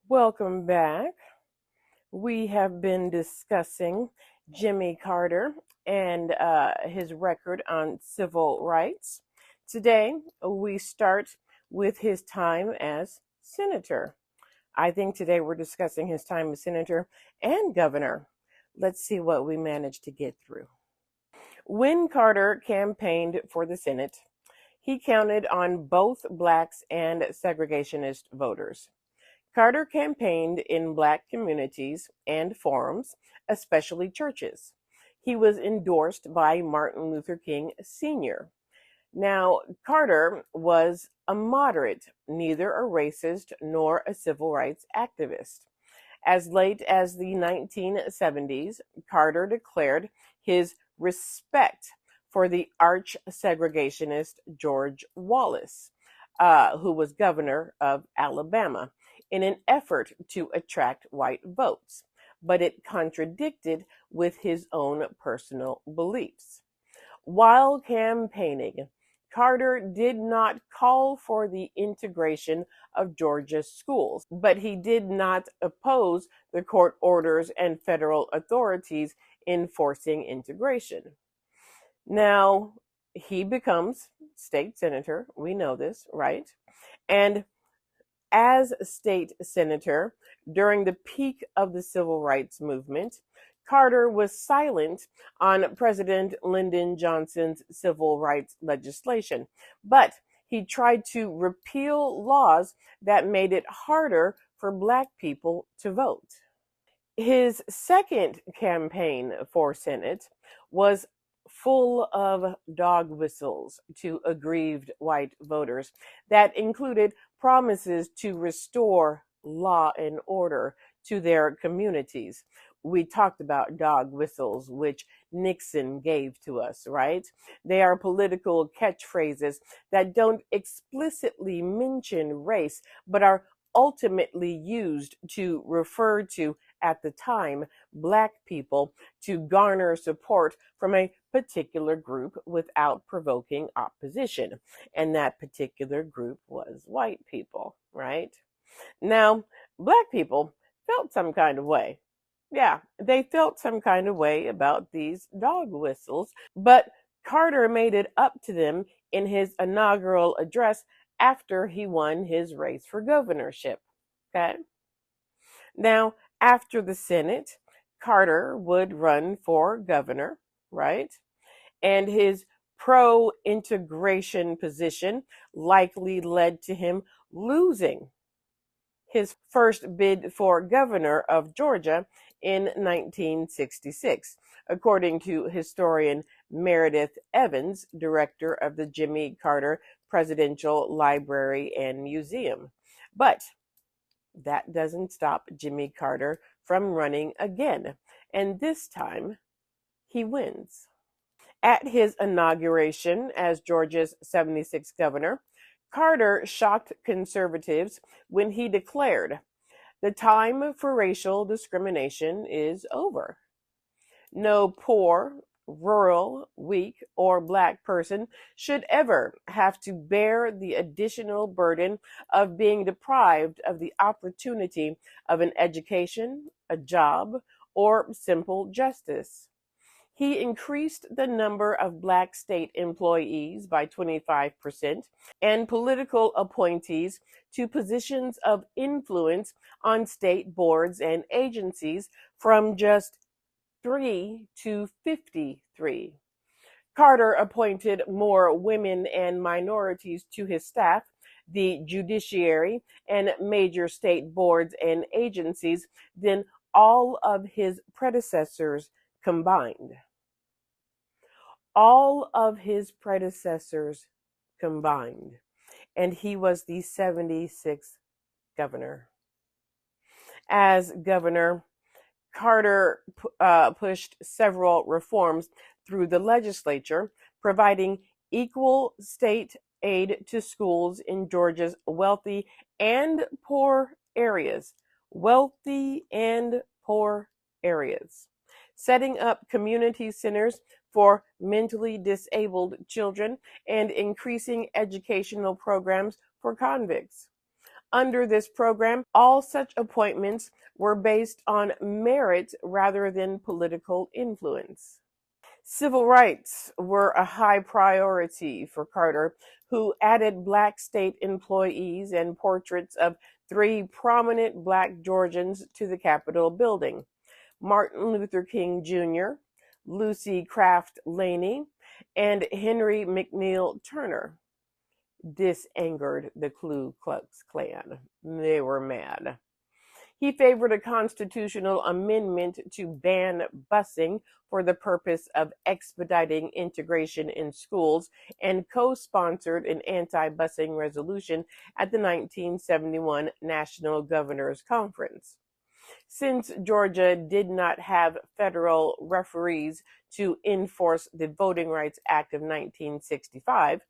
Welcome back. We have been discussing Jimmy Carter and his record on civil rights. Today, we start with his time as senator. I think today we're discussing his time as senator and governor. Let's see what we managed to get through. When Carter campaigned for the Senate, he counted on both blacks and segregationist voters. Carter campaigned in Black communities and forums, especially churches. He was endorsed by Martin Luther King Sr. Now, Carter was a moderate, neither a racist nor a civil rights activist. As late as the 1970s, Carter declared his respect for the arch segregationist George Wallace, who was governor of Alabama, in an effort to attract white votes, but it contradicted with his own personal beliefs. While campaigning, Carter did not call for the integration of Georgia's schools, but he did not oppose the court orders and federal authorities enforcing integration. Now, he becomes state senator. We know this, right? And as state senator during the peak of the civil rights movement, Carter was silent on President Lyndon Johnson's civil rights legislation, but he tried to repeal laws that made it harder for Black people to vote. His second campaign for Senate was full of dog whistles to aggrieved white voters that included promises to restore law and order to their communities. We talked about dog whistles, which Nixon gave to us, right? They are political catchphrases that don't explicitly mention race, but are ultimately used to refer to, at the time, Black people to garner support from a particular group without provoking opposition. And that particular group was white people, right? Now, Black people felt some kind of way. Yeah, they felt some kind of way about these dog whistles, but Carter made it up to them in his inaugural address after he won his race for governorship. Okay? Now, after the Senate, Carter would run for governor, right? And his pro integration position likely led to him losing his first bid for governor of Georgia in 1966, according to historian Meredith Evans, director of the Jimmy Carter Presidential Library and Museum. But that doesn't stop Jimmy Carter from running again, and this time he wins. At his inauguration as Georgia's 76th governor, Carter shocked conservatives when he declared, "The time for racial discrimination is over. No poor, rural, weak, or Black person should ever have to bear the additional burden of being deprived of the opportunity of an education, a job, or simple justice." He increased the number of Black state employees by 25% and political appointees to positions of influence on state boards and agencies from just 3 to 53. Carter appointed more women and minorities to his staff, the judiciary, and major state boards and agencies than all of his predecessors combined. All of his predecessors combined. And he was the 76th governor. As governor, Carter pushed several reforms through the legislature, providing equal state aid to schools in Georgia's wealthy and poor areas. Wealthy and poor areas. Setting up community centers for mentally disabled children and increasing educational programs for convicts. Under this program, all such appointments were based on merit rather than political influence. Civil rights were a high priority for Carter, who added Black state employees and portraits of three prominent Black Georgians to the Capitol building: Martin Luther King Jr., Lucy Craft Laney, and Henry McNeil Turner. This angered the Ku Klux Klan. They were mad. He favored a constitutional amendment to ban busing for the purpose of expediting integration in schools and co-sponsored an anti-busing resolution at the 1971 National Governors Conference. Since Georgia did not have federal referees to enforce the Voting Rights Act of 1965,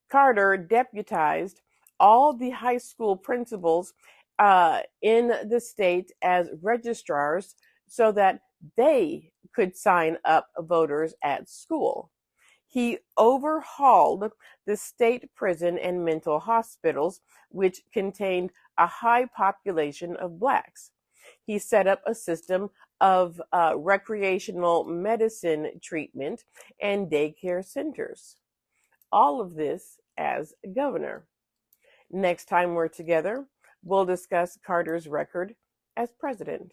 Carter deputized all the high school principals in the state as registrars so that they could sign up voters at school. He overhauled the state prison and mental hospitals, which contained a high population of Blacks. He set up a system of recreational medicine treatment and daycare centers. All of this as governor. Next time we're together, we'll discuss Carter's record as president.